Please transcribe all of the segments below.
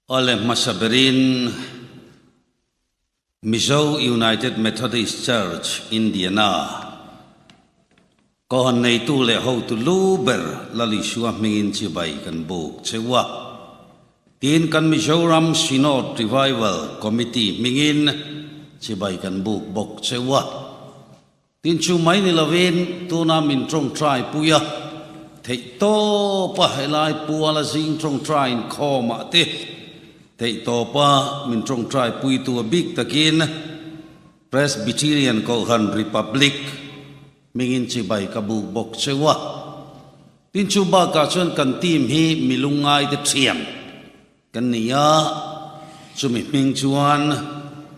Oleh masaberin Mizo United Methodist Church Indiana kohon nei tu le ho tu luber lali suah mingin cibai kan buk cewa tin kan Mizoram Synod Revival Committee mingin cibai kan buk bok cewa tin cumai ni lawin tu na min trong trai puya thei to pa helai puala sing trong trai in kho ma te thei to pa min trong trai pui tu big takin Presbyterian Kohan Republic mingin cibai kabu bok cewa tin cuba ka chuan kan team hi milungai te thiam kan nia chumi ming chuan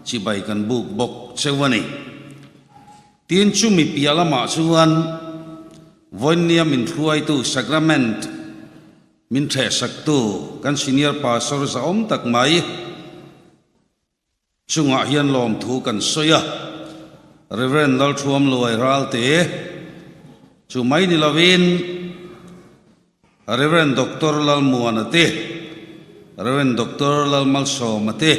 cibai kan buk bok cewa ni tin chumi piala ma chuan vonia min thuai tu sacrament min the sak tu kan senior pastor sa om tak mai chunga hian lom thu kan soya Reverend Lal Thuam Luai Ral te chumai ni lawin Reverend Dr. Lal Muana te Reverend Dr. Lal Malso mate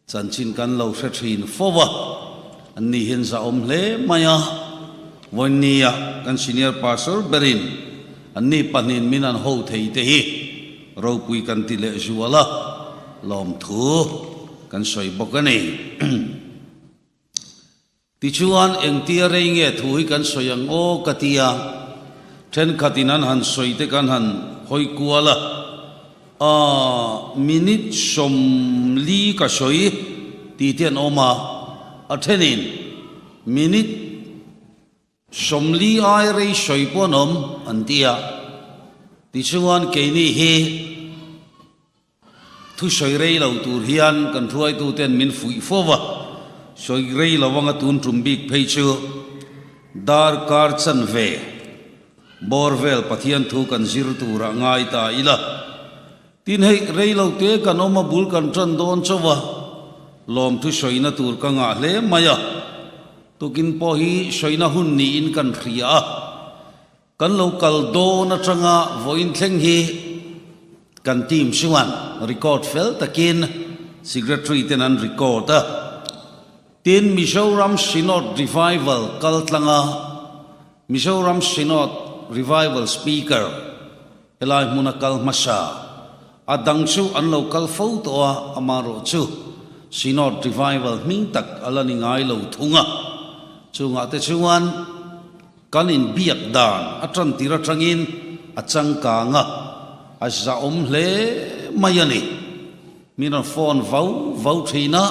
chanchin kan lo se thin fowa anni hin sa om le maya vonia kan senior pastor berin anni panin minan ho thei te hi ro pui kan ti le juala lom thu kan soi bokani ti chuan eng tia rei nge thui kan soyang o katia then khatinan han soite kan han hoi kuala minute som li ka soi ti tian oma athenin minute som li ai rei soi ponom antia ti chuan ke ni he thu soi rei lo tur hian kan thuai tu ten min fui fowa soi rei lawanga tun trumbik pheichu dar kar chan ve borvel pathian thu kan zir tura ngai ta ila tin hei rei lo te kan oma bul kan tran don chowa lom thu soina tur ka nga hle maya tukin po hi soina hun ni in kan khria kan local do na changa voin thleng hi kan team siwan record fel takin secretary tenan record tin Mizoram Synod Revival kaltlanga Mizoram Synod Revival speaker elai munakal masa adang chu an local photo amaro chu Synod Revival ming tak alani ngai lo thunga chunga te chuan kanin biak dan atran tira trangin achang ka nga azza om hle mayani mina phone vau thina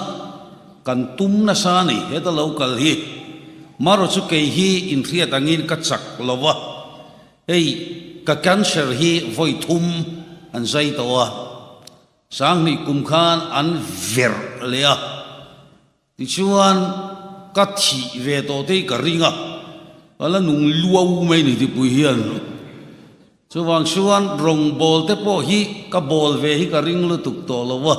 kan tum na sani heta local hi maro chu ke hi in thriat angin ka chak lowa ei ka cancer hi voi thum an zai towa sang ni kum khan an ver lea ti chuan ka thi ve to te ka ringa ala nung luau mai ni ti pui hian chuwang chuan rong bol te po hi ka bol ve hi ka ring lu tuk to lowa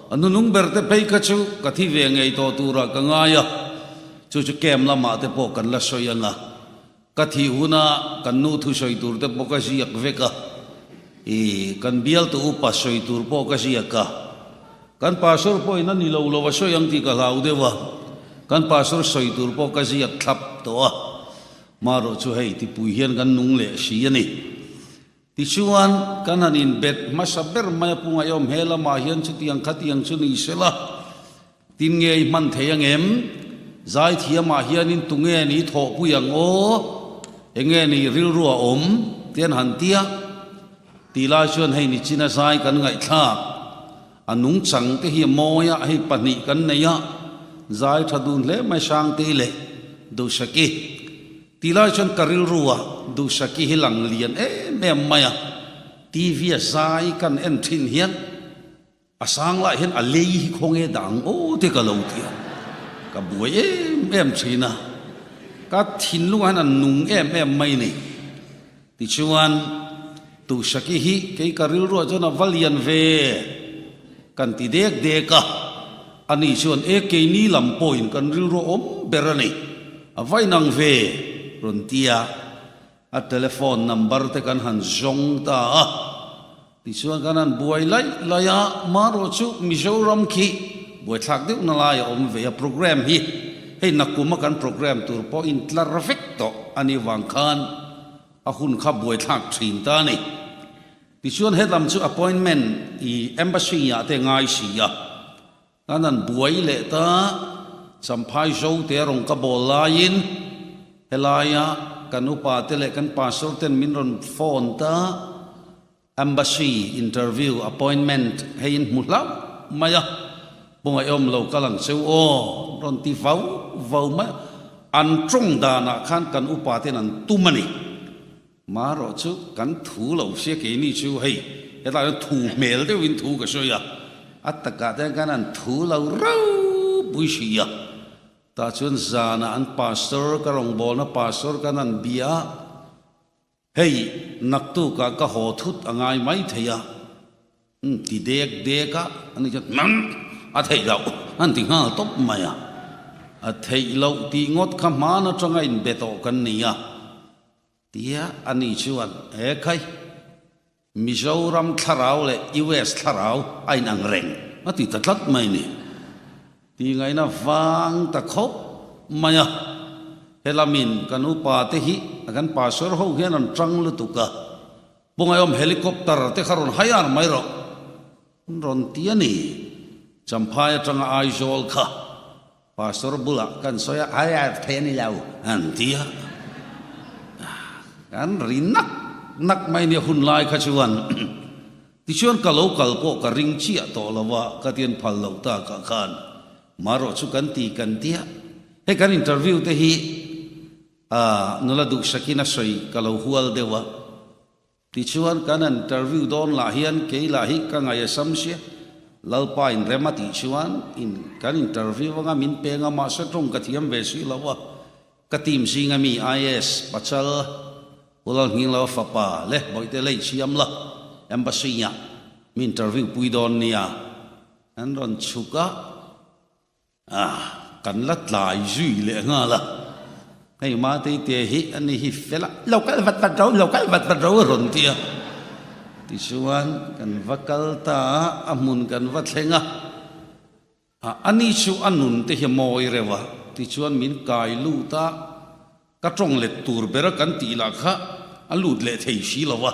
anu nung berte pei ka chu ka thi ve ngei to tura ka ngaya chu kem lama te po kan la soyanga ka thi huna kan nu thu soi tur te po ka siak veka kan bial tu upa soi tur po ka siaka kan pastor po ina ni lo lo soyang ti ka lau dewa kan pastor soi tur po ka siak thap to maro chu hei ti pui hian kan nung le si ani ti chuan kan hanin bet masaber maya punga yom hela ma hian chu tiang khatiang chu ni sela tin nge man theyang em zai thia ma hian in tunge ni tho puyang o enge ni ril ruwa om tian han tia ti la chuan hei ni china sai kan ngai thla anung chang te hi moya hi pani kan neya zai thadun le mai sang te le do saki ti la chuan karil ruwa du saki hilang lian me maya TV zai kan en thin hian asang la hian alei khonge dang o te ka lo thia ka buai em china ka thin lu han an nung em mai ni ti chuan tu saki hi ke karil ruwa chana valian ve kan ti dek deka ani chuan ke ni lam point kan ril ro om berani avai nang ve rontia a telephone number te kan han zong ta ti chuan kanan buai lai laya maro chu Mizoram khi buai thak deuh na lai om ve a program hi hei nakuma kan program tur po in tlarvek to ani wang khan a hun kha buai thak thin ta ni ti chuan helam chu appointment I embassy ya te ngai si ya kanan buai le ta samphai zo te rong ka bol lain helaya kan upa te le kan pastor ten min ron phone ta embassy interview appointment hein mulau maya bungai om lo kalang seu o ron ti vau ma an trong da na khan kan upa ten an tumani maro chu kan thu lo se ke ni chu hei eta thu mel de win thu ka so ya ataka te kan an thu lo rau bui si ya ta chun zana an pastor ka rong bol na pastor kan an bia hei naktu ka ho thut angai mai theya ti dek ka ani chat man a thei lo an ti ha top maya a thei lo ti ngot kha ma na tanga in beto kan ni ya tia ani chuan e khai Mizoram tharau le US tharau ai nang reng ati tatlat mai ni ti ngai na wang ta khop maya helamin kanu pa te hi akan pasor ho hian an trang lu tuka bungai om helicopter te kharon hayar mai ro ron tia ni champhai tanga aizol kha pastor bula kan soya aya theni lau an tia kan rinak nak mai ni hun lai kha chuan ti chuan ka local po ka ring chia to lawa ka tian phal lo ta ka khan maro chu kan ti kan tia he kan interview te hi nula du sakina soi ka lo hual dewa ti chuan kan interview don la hian ke la hi ka ngai samsia lalpa in remati chuan in kan interview nga min pe nga ma sa trong ka thiam ve si lawa ka team singa mi IS pachal ulang hing lawa fapa le boite le chiam la embassy nya mi interview pui don nia an ron chuka kan lat lai zui le nga la hei ma te hi ani hi fela lokal vat ro ron tia ti chuan kan vakal ta amun kan va thlenga ani chu anun te hi moi rewa ti chuan min kai lu ta ka trong le tur bera kan ti la kha alut le thei si lawa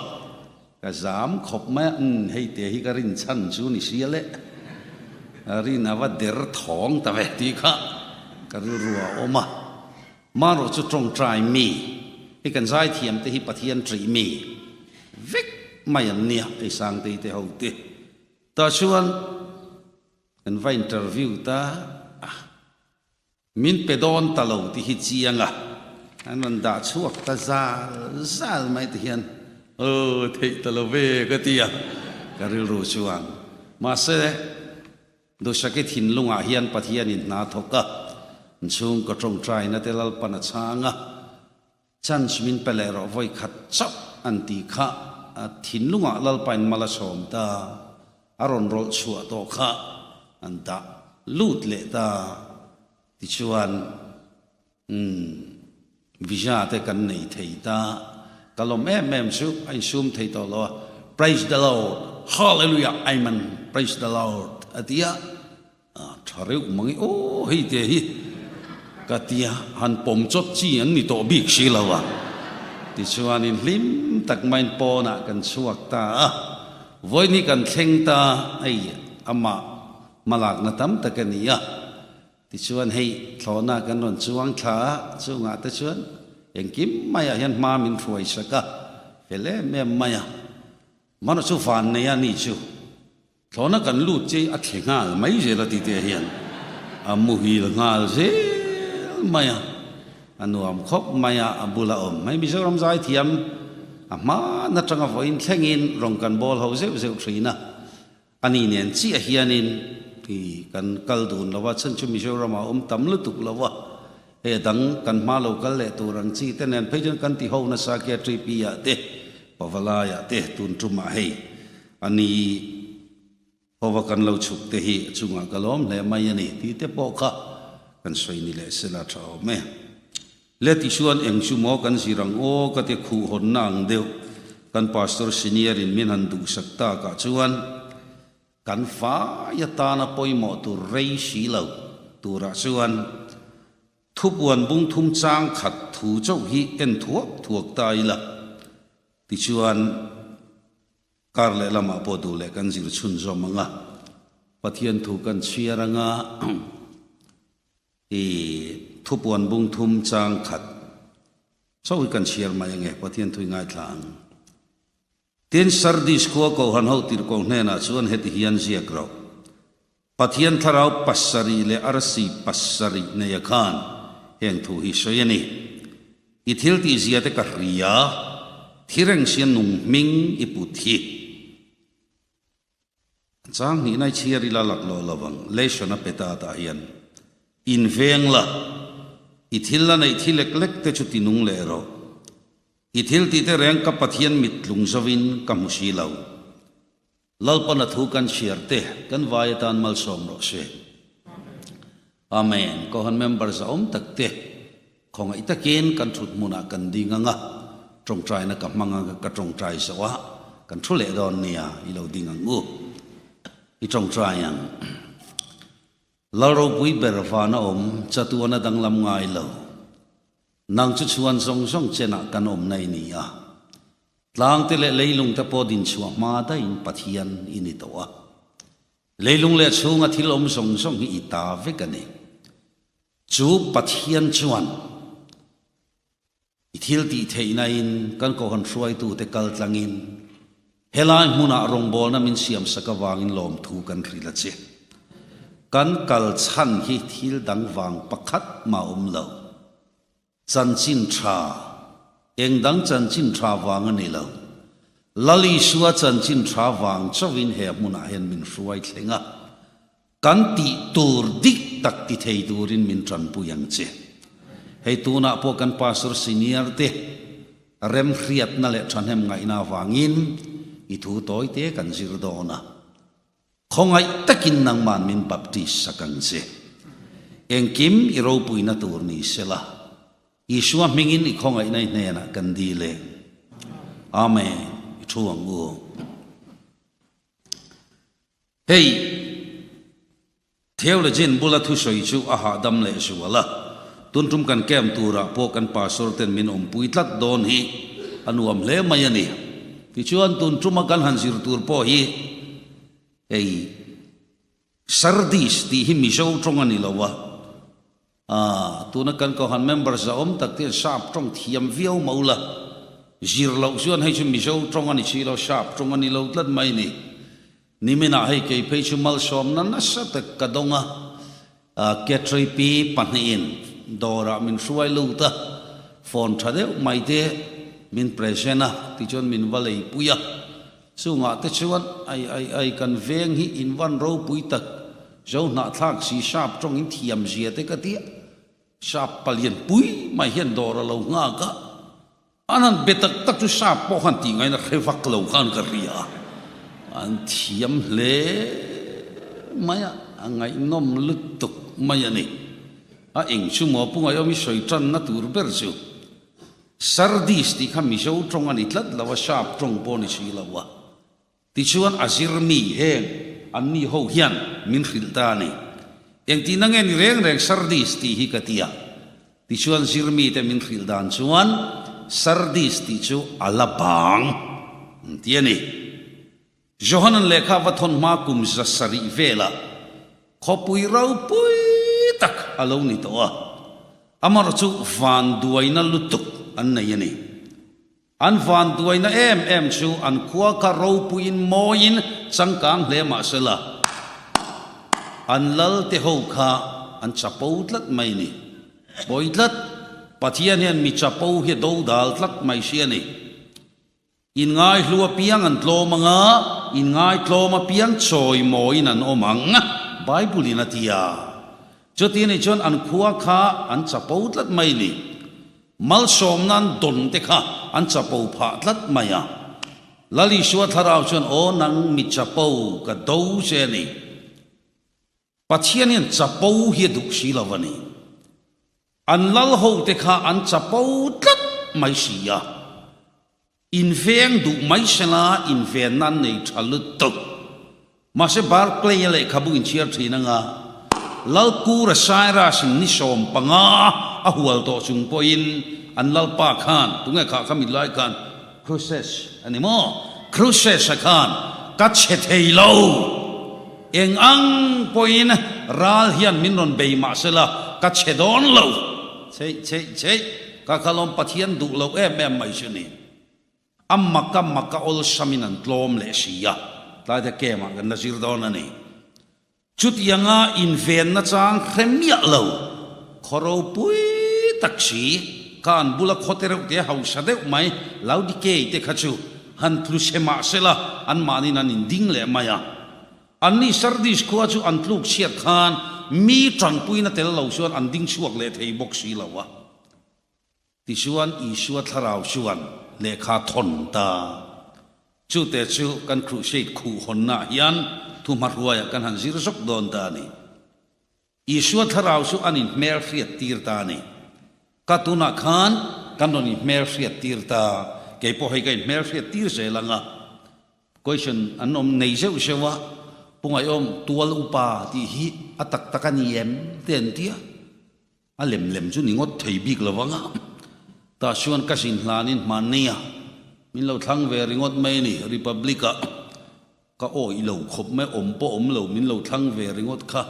ka zam khop ma hei te hi ka rin chan chu ni sia le rin awa der thong ta ve ti kha ka ru ruwa oma maro chu trong trai mi hi kan zai thiam te hi pathian tri mi vek mai an nia ai sang te ho te ta chuan kan vai interview ta min pedon talo ti hi chianga an da chuak ta zal mai te hian thei talo ve ka tia ka ru chuan ma se do sakit hin lunga hian pathian in na thoka chung ko trong trai na telal pana changa chan min pelero voi khat chap anti kha thin lunga lal pain mala som ta aron rol chua to kha anta lut le ta ti chuan visa te kan nei thei ta kalom em su ai sum thei to lo praise the Lord hallelujah amen praise the Lord atia thare mangi o hei te hi katia han pom chot chi an ni to bik si lawa ti chuan in lim tak main po na kan chuak ta voi ni kan thleng ta ai ama malak na tam takania ti chuan hei thlona kan ron chuang tha chunga ta chuan engkim maya hian ma min ruai saka hele me maya mano chu fan ne ya ni chu thlona kan lut che a thlengal mai je la ti te hian amu hi la ngal je maya anuam khop maya abula om mai Mizoram zai thiam ama na tanga voin thlengin rong kan bol ho zeu zeu thrina ani nen chi a hianin ti kan kal dun lawa chan chu Mizoram om tam lu tuk lawa he dang kan ma lo kal le turang chi tenen phejon kan ti ho na psychiatry pi ya te pavala ya te tun tuma hei ani hova kan lo chuk te hi chunga kalom le mai ani ti te po kha kan soi ni le sela thao me le ti chuan eng chu mo kan sirang o ka te khu hon nang deu kan pastor senior in min han du sakta ka chuan kan fa ya ta na poimo tu rei si lo tu ra chuan thupuan bung thum chang khat thu chau hi en thuak tai la ti chuan kar le lama po du le kan zir chun zo manga pathian thu kan chiaranga e thupuan bung thum chang khat chau hi kan chiar mai nge pathian thui ngai thlang ten sardis ko han ho tir ko hne na chuan heti hian ziak ro pathian tharau passari le arsi passari ne yakhan heng thu hi soyani ithil ti ziate ka ria thireng sian nung ming iputhi chang ni nai chiari la lak lo lawang leishona peta ta hian in veng la ithil la nei thilek lek te chuti nung le ro ithil ti te reng ka pathian mit lung zawin ka musi lo lalpana thu kan chiarte kan vaitan mal som ro se amen ko han members om takte khong ita ken kan thut muna kan dinganga trong trai na ka manga ka trong trai sawa kan thule don nia I lo dingangu I trong trai yang laro pui berfana om chatuana danglam ngai lo nang chu chuan song song chena kan om nai ni a tlang te le leilung ta podin chuwa ma da in pathian ini towa leilung le chunga thil om song song hi ita ve kani chu pathian chuan ithil ti theina in kan ko han hruai tu te kal tlangin helai hmuna rong bol na min siam sakawangin lom thu kan rila che kan kal chan hi thil dang wang pakhat ma lo chan chin tha eng dang chan chin tha wang ani lo lali suwa chan chin tha wang chawin he hmuna hen min hruai thlenga kan ti tur dik tak ti thei turin min tran puyang che hei tuna po kan pastor senior te rem hriat na le thanem ngai na wangin I thu toy te kan zir dona khongai takin nang man min baptist sakang se engkim I ro puina tur ni sela Isua mingin I khongai nai hne na kan di le amen I thuang u hei theo le jin bula thu soi chu aha dam le su wala tuntum kan kem tura po kan pastor ten min puitlat don hi anuam le mayani ti chuan tuntum kan hanzir tur po hi ei sardis ti hi mi show trong ani lawa tuna kan ko han members za om tak te sharp trong thiam viau maula zir lo chuan hai chu mi show trong ani chi lo sharp trong ani lo tlat mai ni nimena hai ke pe chu mal som na na sa tak kadonga ke trei pi panin dora min suai lu ta phone thade mai te min presena ti chon min valei puya sunga te chuan ai kan veng hi in van ro pui tak zo na thak si sharp trong in thiam zia te ka ti sharp palien pui mai hian dora lo nga ka anan betak tak chu sharp po han ti ngai na khevak lo khan ka ria an thiam le maya angai nom lutuk maya ni a eng chu mo punga yo mi soi tran na tur ber chu sardis ti kham mi zo trong ani tlat lawa sharp trong po ni chi lawa ti chuan azir mi heng an ni ho hian min khil ta ni eng ti na nge ni reng reng sardis ti hi katia ti chuan zir mi te min khil dan chuan sardis ti chu alabang ti ani Johanan lekha wathon ma kum zasari vela khopui rau pui tak alo ni towa amar chu van duaina lutuk an nei ani an van duaina em chu an khuwa ka ro puin moin changkang hle ma sela an lal te ho kha an chapoutlat mai ni boitlat pathian hian mi chapo hi do dal tlak mai siani in ngai hlua piang an tlomanga in ngai tloma piang choi moin an omanga bible in atia choti ni chon an khuwa kha an chapoutlat mai ni mal som nan don te kha an chapo pha tlat maya lali suwa tharau chon o nang mi chapo ka do se ni pathian hian chapo hi duk si lawani an lal ho te kha an chapo tlat mai sia in veng du mai sela in ven nan nei thalu to ma se bar play le khabu in chiar thina nga lal ku ra sai ra sin ni som panga a hual to chung po in an lal pa khan tunga kha khamit lai khan process animo process khan ka che thei lo eng ang po in ral hian min ron be ma sela ka che don lo che ka khalom pathian du lo em mai chuni amma ol saminan tlom le sia ta de kema gan nazir don ani chut yanga in ven na chang khemia lo khoro pui taksi kan bula khotereu te hausa de mai laudi ke te khachu han thlu sema sela an mani nan in ding le maya anni sardis ko chu an tluk siat khan mi tang pui na tel lo suan an ding chuak le thei bok si lawa ti suan i suat tharau suan le kha thon ta chu te chu kan crusade khu hon na hian thu marhuaya kan han zir sok don ta ni i suat tharau su anin mer fiat tir ta ni katuna khan kan don in mer fiat tir ta ke po hai kai mer fiat tir se langa question anom nei se usewa pungai om tual upa ti hi atak takani em ten tia a lem chu ningot thei bik lawanga ta suan kasin hlanin mania min lo thlang ve ringot mai ni republica ka o i lo khop me om po om lo min lo thlang ve ringot kha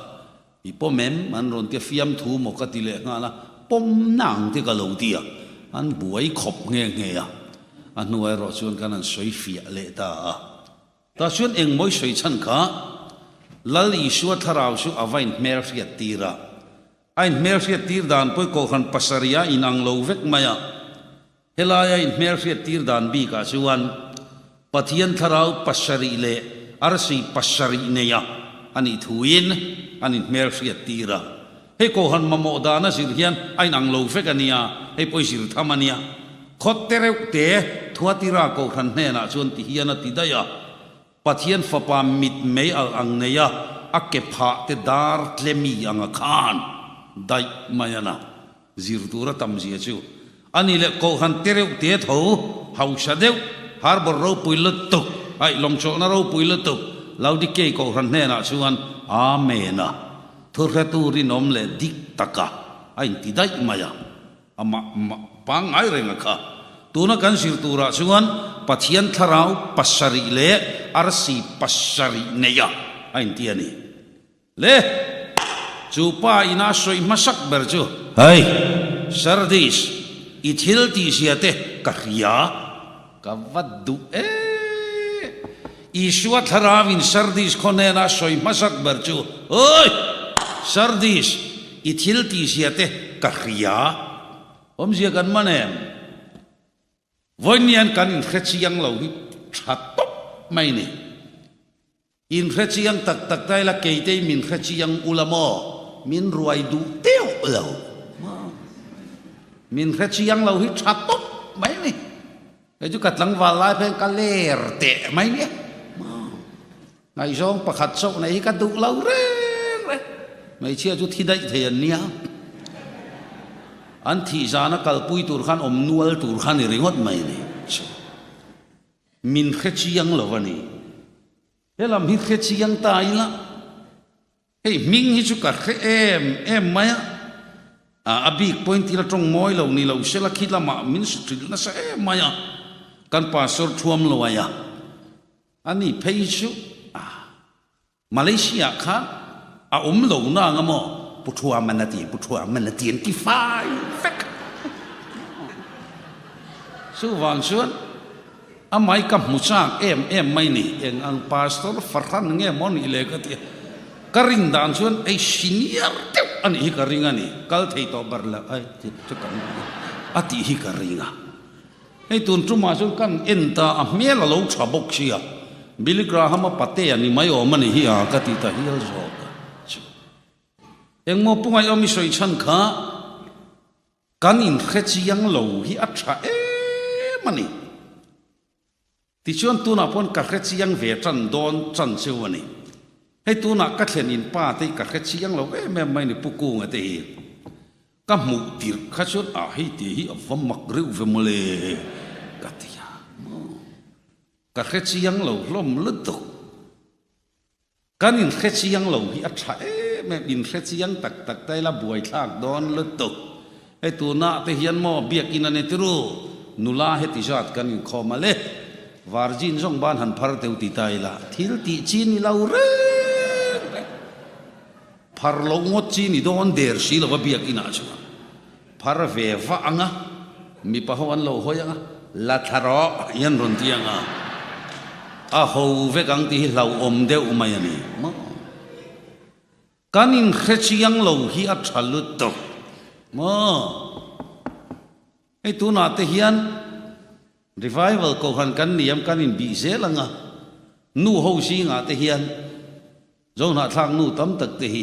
i po mem man ron te fiam thu mo ka ti le nga la pom nang te ka lo tia an buai khop nge ya an nuai ro chuan kan an soi fia le ta suan eng moi soi chan kha lal i suat tharau su avain mer fiat tira ain mer fiat tir dan poi ko khan pasaria inang lo vek maya helaya in mer fiat tir dan bi ka chuan pathian tharau pasari le arsi pasari neya ani thuin ani mer fiat tira he ko han mamo dana sir hian ain ang lo vek ania he poi sir thamania khottereu te thuatira ko khan hne na chuan ti hian ti daya pathian fapa mit mei al ang neya akke pha te dar tlemi anga khan dai mayana zirtura tamji chu ani le ko han tereu te tho hausa deu har bor ro puilut tu ai longcho na ro puilut tu laudi ke ko han ne na chuan amena thurre tu ri nom le dik taka ai ti dai maya ama pang ai renga kha tuna kan sirtura chuan pathian tharau pasari le arsi pasari neya ai ti ani le chupa ina soi masak berju hai sardis ithil ti siate kahya kavaddu iswa tharawin sardis khonena soi masak berju oi sardis ithil ti siate kahya om sia kan manem voinian kan in khachiang lo hi thatop mai ni in khachiang tak dai la keite min khachiang ulamo min ruai du teo lo min khachiang lo hi thatop mai ni ai chu katlang walai pen ka ler te mai ni ngai song pakhat sok nei ka du lo re mai chia chu thi dai the an nia an thi jana kalpui tur khan om nual tur khan ringot mai ni min khachiang lo wani helam hi khachiang ta ila hey ming hi chu ka em maya abi point ila trong moi lo ni lo sela khila ma min stril na sa maya kan pastor thuam lo aya ani phei chu Malaysia kha lo na ngamo puthua manati ti fai fek su wang chuan amai kam musang em mai ni eng ang pastor farhan nge mon ile ka ti karing dan chuan ai senior te ani hi karinga ni kal thei to barla ai ti kan ati hi karinga ei tun tuma chuan kan enta a mela lo thabok sia Billy Graham pate ani mai o mani hi a ka ti ta hi zo eng mo pungai omi soi chan kha kan in khachiang lo hi atha mani ti chuan tuna pon ka khachiang ve chan don chan chewani hei tuna ka thlen in pa te ka khachiang lo me mai ni puku nga te hi ka mu tir kha chuan a hei te hi avam mak reu ve mole ka tia ka khetsi yang lo hlom lutuk kanin khetsi yang lo hi atha me bin khetsi yang tak tai la buai thak don lutuk e tu na te hian mo biak in ane tiru nula he ti jat kanin khomale warjin jong ban han phar teu ti tai la thil ti chin ni lau re phar lo ngot chi ni don der si lo biak ina chu phar ve va anga mi pa ho an lo hoyanga la tharo yan ron tianga a ho ve kang ti lau om deu mai ani mo kanin khechi yang lo hi a thalut to mo e tu na te hian revival ko han kan niam kanin bi zelanga nu ho si nga te hian zo na thang nu tam tak te hi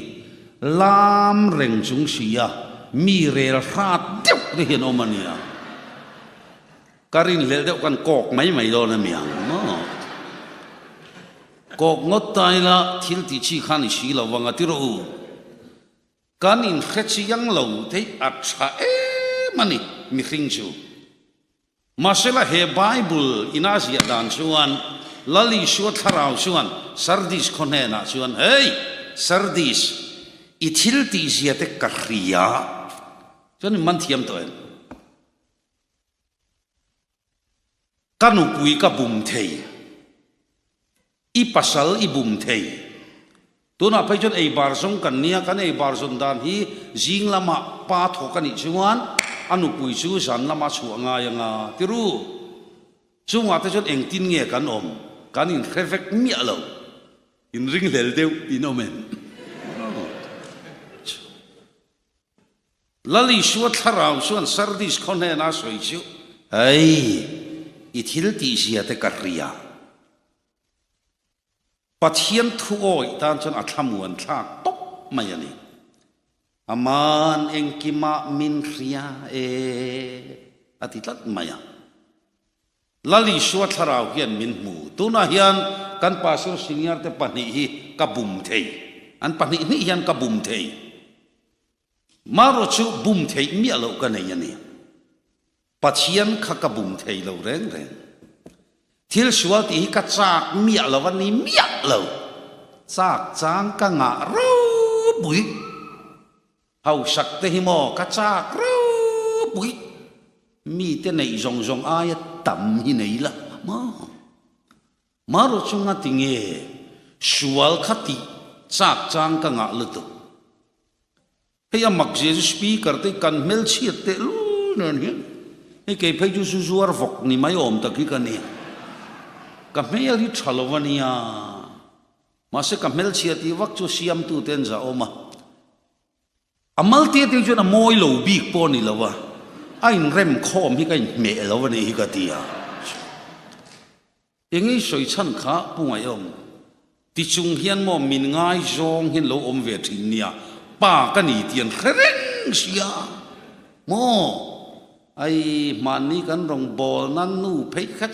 lam reng chung sia mi rel khat deu te hian omania karin lel deu kan kok mai do na miang no kok ngot tai la thil ti chi khan si lo wanga ti ro kanin khechi yang lo te acha mani mi khing chu masela he bible inasia dan chuan lali shuat tharau chuan sardis khone na chuan hey sardis ithil ti sia te kahria chuan man thiam to en kanu pui ka bum thei i pasal i bum thei tuna pai chon ei bar song kan nia kan ei bar son dan hi jing lama pa thokani chuan anu pui chu san lama chu anga yanga tiru chunga te chon eng tin nge kan om kan in khefek mi alo in ring lel deu inomen lali shuat tharau chuan sardis khone na soi chu ai ithil ti sia te karia pathian thu oi tan chon athamuan thak tok mai ani aman engkima min ria atitlat maya lali shuat tharau hian min mu tuna hian kan pastor senior te pani hi kabum thei an pani ni hian kabum thei maro chu bum thei mi alo ka nei ani pathian kha kabum thei lo reng reng thil sual ti ka chak mi alo wani mi alo chak chang ka nga ro bui hau sak te hi mo ka chak ro bui mi te nei zong zong ai tam hi nei la ma ro chunga tinge sual khati chak chang ka nga lu tu he amak je speaker te kan mel chiat te lu nan hi he ke phai ju su zuar vok ni mai om ta ki ka ni ka mel hi thalovania ma se ka mel chiat ti vak chu siam tu ten za oma amal te te chu na moi lo bik po ni lawa ain rem khom hi ka me lo ni hi ka tia engi soi chan kha pungai om ti chung hian mo min ngai zong hin lo om ve thin nia pa ka ni tian khreng sia mo ai mani kan rong bol nan nu phei kha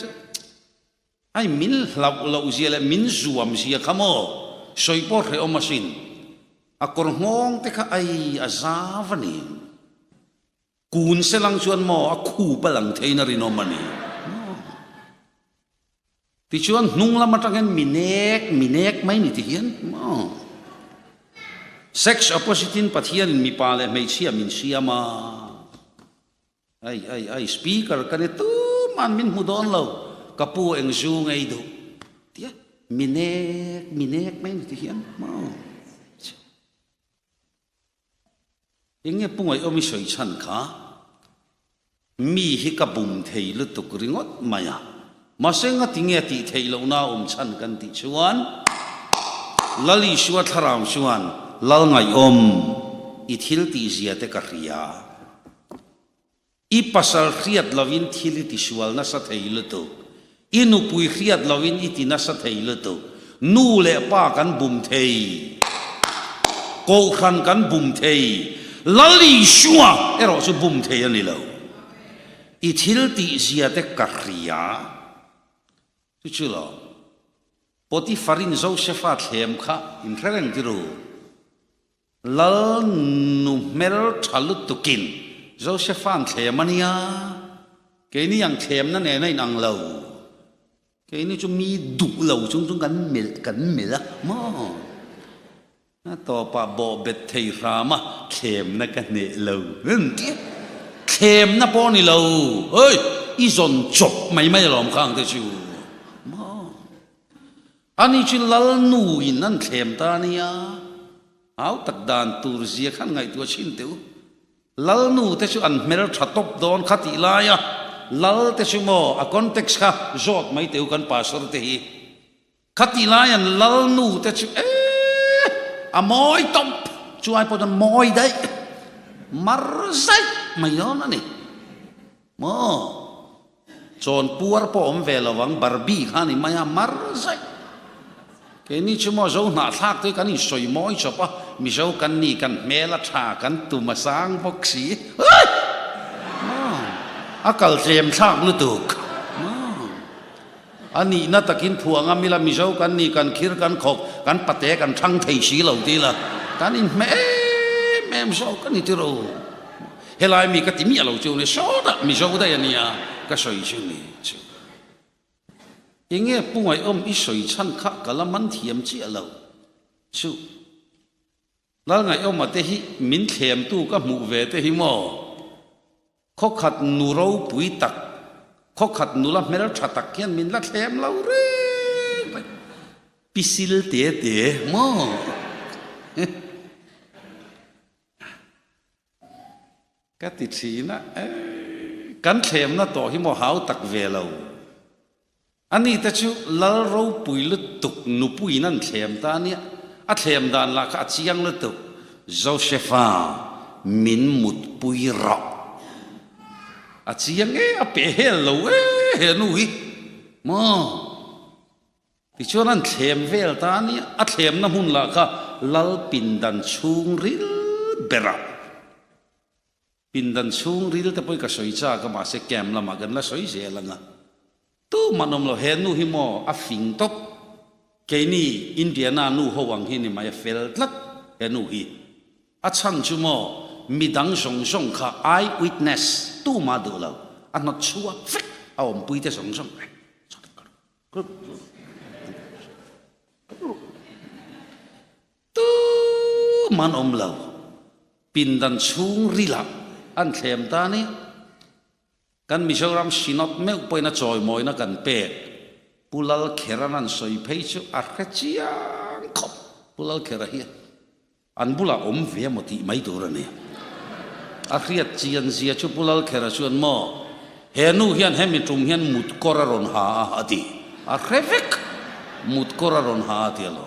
ai min hlap lo zia le min zuam sia khamo soi por he om masin akor ngong te kha ai azavani kun selang chuan mo a khu palang theina rin omani ti chuan nung lama tangen minek mai ni ti hian sex oppositin pathian mi pale mei chia min siama ai speaker kane tu man min mudon lo kapu eng zu ngai do tia minek mai ni ti hian inge pungai omi soi chan kha mi hi ka bum thei lu tuk ringot maya masenga tinge ti thei lo na chan kan ti chuan lali shuat tharam chuan lal ngai om ithil ti zia te ka ria i pasal khiat lovin thili ti sual na sa thei lu tu inu pui khiat lovin iti na sa thei lu tu nu le pa kan bum thei ko khan kan bum thei lali shua ero su bum thei ani lo ithil ti zia te ka ria chu lo poti farin Josephat hem kha in threng ti ru lal nu mel thalut tukin Josephan themania ke ni yang them na ne nai nang lo cái này chúng mi đủ lâu chúng gắn mệt á màต่อป่าบ่เบ็ดเทียรามาเข็มนักกันเนี่ยเราเข็มนะป้อนี่เราเฮ้ยอีจนจบไม่หลอมข้างเตชิวมาอันนี้ชิลลนูอินนั่นเข็มตาเนี่ยเอาตักดานตูรเสียขันไงตัวชินเตียวลลนูเตชิวอันเมลชัดตบโดนขัดอีลายะลลเตชิวโมอะคอนเท็กซ์ค่ะจอดไม่เตียวกันป่าสรเตหีขัดอีลายันลลนูเตชิวอะมอยตบช่วยพอจะมอยได้มารใส่ไม่ยอมนะนี่มอจนปัวร์ปอมเวลวังบาร์บี้ข้านี่ไม่มารใส่แค่นี้ชั่วโมงเจ้าหน้าทักด้วยกันนี่สวยมอยชอบปะมีเจ้ากันนี่กันเมลชากันตุมาสร้างพวกสีเฮ้ยอากาศเตรียมช่างลุตุกอันนี้น่าตะกินผัวงามิลามิเจ้ากันนี่กันคิดกันขบกันปะเตะกันช่างไทยสีเหล่านี้ละกันนี่แม่มิเจ้ากันนี่ที่เราเฮลัยมีกติมีอะไรเจ้าเนี่ยชอบอะมิเจ้าได้ยันเนี่ยก็สวยเจ้านี่เจ้าอย่างเงี้ยปุ่งไอ้อีสวยชั้นข้ากะละมันเทียมเจ้าเราเจ้าแล้วไงมาเตหิมินเทียมตู้ก็หมู่เวเตหิมอเขาขัดนูเราปุยตักเขาขัดนูละเมลชัดตักเขียนมินละเทมเราเร่พิสิลเตะมอก็ติดสีนะกันเทมนะต่อที่มอหาวตักเวลาอันนี้แต่ชูละเราปุยลุตุกนูปุยนั่นเทมตาเนี่ยอัเทมดานละก็จียงลุตุกโจเซฟามินมุดปุยรออาจียงอเปเฮลโลเฮนุยมอที่ช่วงนั้นเทมเวลตาเนี่ยอัเทมน้ำหุ่นละก็ลลปินดันชุงริลเบระปินดันชุงริลแต่พอก็สวยจ้าก็มาเสกแกมละมากันละสวยเสียละนะตู้มันอมเราเฮนุหิมออัฟิงตบแกนี่อินเดียนานูฮวังหินี่มาเฟลต์ลักเฮนุหิอัชันชุมอมีดังสงค่ะ eye witness ตู้มาดูเราอันนั้นชัวฟิกเอาผมปุยแต่สงตู้มันอมเราปินดันชุงริลับอันเทมตานี่กันมิชรามสินอตเมื่อไปน่ะจอยมอยน่ะกันเป็ดปุลลเครานันสอยเพย์ชูอาร์เคจียงขบปุลลเคราเฮียอันบุลาอมเวียมติไม่ตัวเนี่ยอาคียจียนเสียชูปุลลเคราชวนมอเฮนูเฮียนเฮมิตรุมเฮียนมุดกอรารอนหาอดีอาเครฟิกมุดกอรารอนหาอดีละ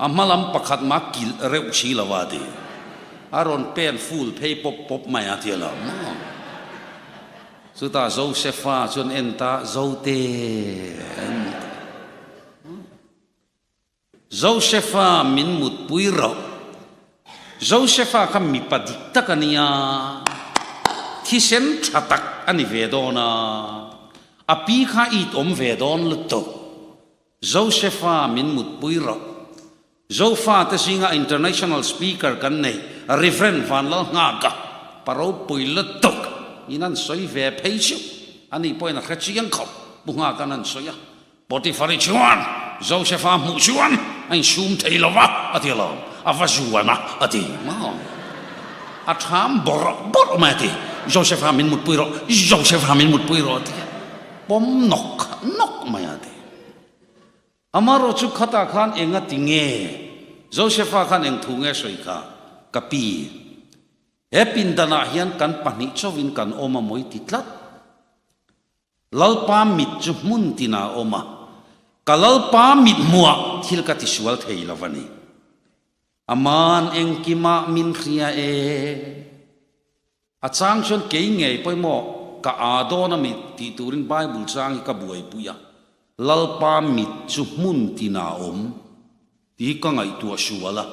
อามาลัมปักขัดมากิลเร็วชีลาวาดีอารอนเป็นฟูลเพย์ปบไม่อดีละสุดท้ายโจเซฟาจนเอ็นตาโจเตโจเซฟามินมุดปุยรอโจเซฟาคำมีปฏิตักนี่ยที่เซนชัตักอันนี้เวดอนะอภิข้าอีตอมเวดอนลุตโตโจเซฟามินมุดปุยรอโจฟาเตสิงา international speaker กันเนี่ยรีเฟรนฟันละงากะปะเราปุยลุตโตอีนั่นสวยเวเพย์ชิวอันนี้พอนักเชียงขบบุงากันนั่นสวยปฏิฟาริชวนโจเซฟามุชวนไอ้ชุมเทลวะอดีละอาวาจวนนะอดีมาอาถามบอร์มาดีโจเซฟามินมุดปุยรอโจเซฟามินมุดปุยรอดีปมนกมาดีอามาโรชุกขตาขันเองติงเงโจเซฟาขันเองทุ่งเงสวยกะกะปีเอปินดานาเฮียนกันปนิชวินกันอมาโมยติดลัดลลปามิดจุมุนตินาอมากัลลปามิดมัวทิลกัติสวลเทยลวันนี้อามานเองกิมามินเขียอาจารย์ชนเก่งไงไปหมอกะอาโดนามิติตูรินไบเบิลจางกะบวยปุยะลลปามิดจุมุนตินาอมที่ก็ไงตัวชัวละ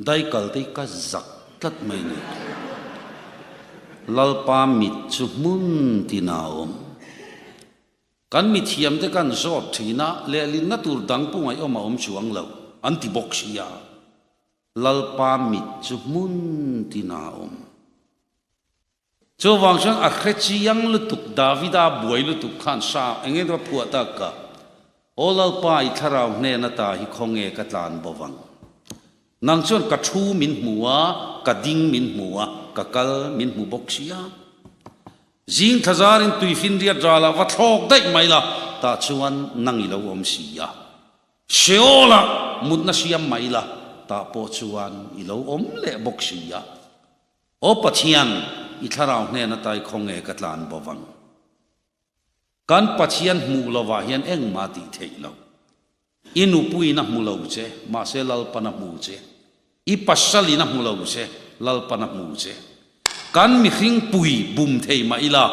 ได้กัลได้ก็จักตัดไม่เนี่ยลลปามิดจุมุนตินาอมกันมิเทียมแต่กันจอดทีน่ะเลลินนัตูดังปุ่งไออมาอมช่วงเราอันที่บอกเสียลลปามิดจุมุนตินาอม cho wang sang a khrechi yang lutuk davida buai lutuk khan sa enge do phuata ka olal pa I tharau ne na ta hi khonge ka tlan bowang nang chon ka thu min muwa ka ding min muwa ka kal min mu boksia jing thazar in tuifin ria drala wa thok dai maila ta chuan nangi lo om sia sheola mutna siam maila ta po chuan I lo om le boksia o pathian I tharau ne na tai khonge ka tlan bowang kan pathian mu lawa hian eng ma ti theilo inu pui na mu lo che ma se lal pana mu che I pasali na mu lo che lal pana mu che kan mi hring pui bum thei ma ila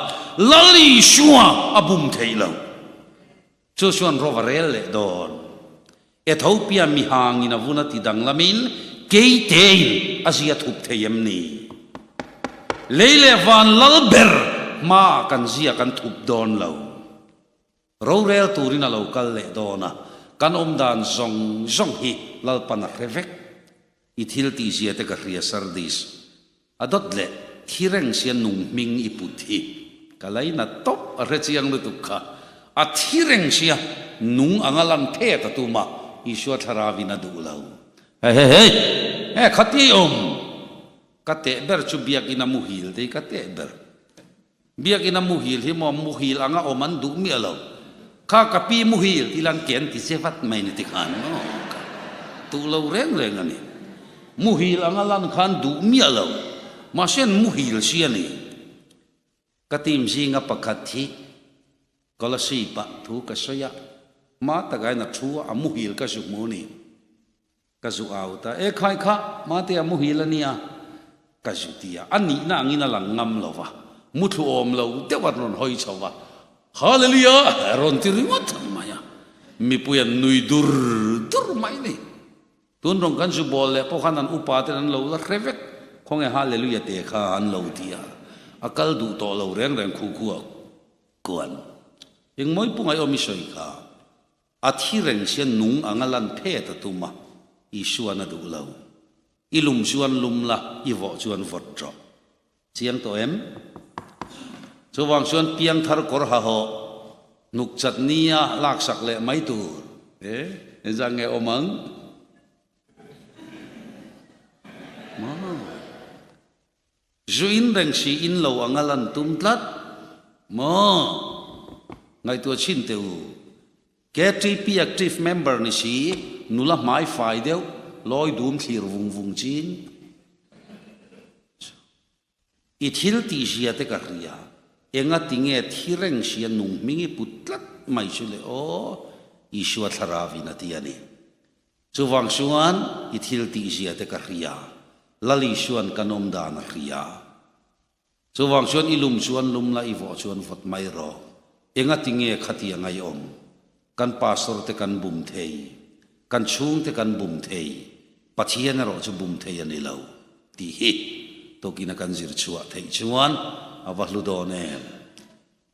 lali shua abum theilo chu chuan rovarel le don Ethiopia mi hang ina vuna ti dang lamin keitein asia thup theyem ni leile van lalber ma kan zia kan thup don lo rorel turina local le dona kan dan zong zong hi lalpana revek ithil ti zia te ka ria sardis adot le thireng sia nung ming iputhi kalai na top rechiang lu tukha a thireng sia nung angalan phe ta tuma iswa tharavina dulau he khati kate ber chu biak ina muhil dei kate ber biak ina muhil hi mo muhil anga oman du mi alo kha kapi muhil tilan ken ti sevat mai ni ti khan no tu lo reng reng ani muhil anga lan khan du mi alo ma sen muhil sia ni katim singa pakhathi kolasi pa thu ka soya ma tagai na thu a muhil ka su moni ka zu auta e khai kha ma te a muhil ania kajutia ani na ngina lang ngam lova muthu om lo te wat ron hoi chawa hallelujah ron tiringot maya mi puyan nui dur mai ni tun rong kan su bol le po khanan upa te nan lo la revet khong e hallelujah te kha an lo tia akal du to lo reng reng khu khu kuan ing moi pungai omi soi kha athi reng sian nung angalan phe ta tuma isuana du lo ilum chuan lum la iwo chuan vot tro chiang to em chuwang chuan piang thar kor ha ho nuk chat nia lak sak le mai tu jang nge omang juin reng si in lo angalan tum tlat mo ngai tu chin teu ke tri active member ni si nula mai fai deu loi dum thlir vung vung chin ithil ti sia te ka ria enga tinge thireng sia nung mingi putlat mai chule o iswa tharavina ti ani chuwang suan ithil ti sia te ka ria lali suan kanom dan ria chuwang suan ilum suan lum la iwo suan vot mai ro enga tinge khatia ngai om kan pastor te kan bum thei kan chung te kan bum thei pathian ro chu bum thei ani lo ti hi to kina kan zir chua thei chuan avahlu do ne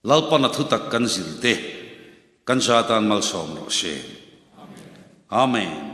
lalpana thutak kan zir te kan satan mal som ro she amen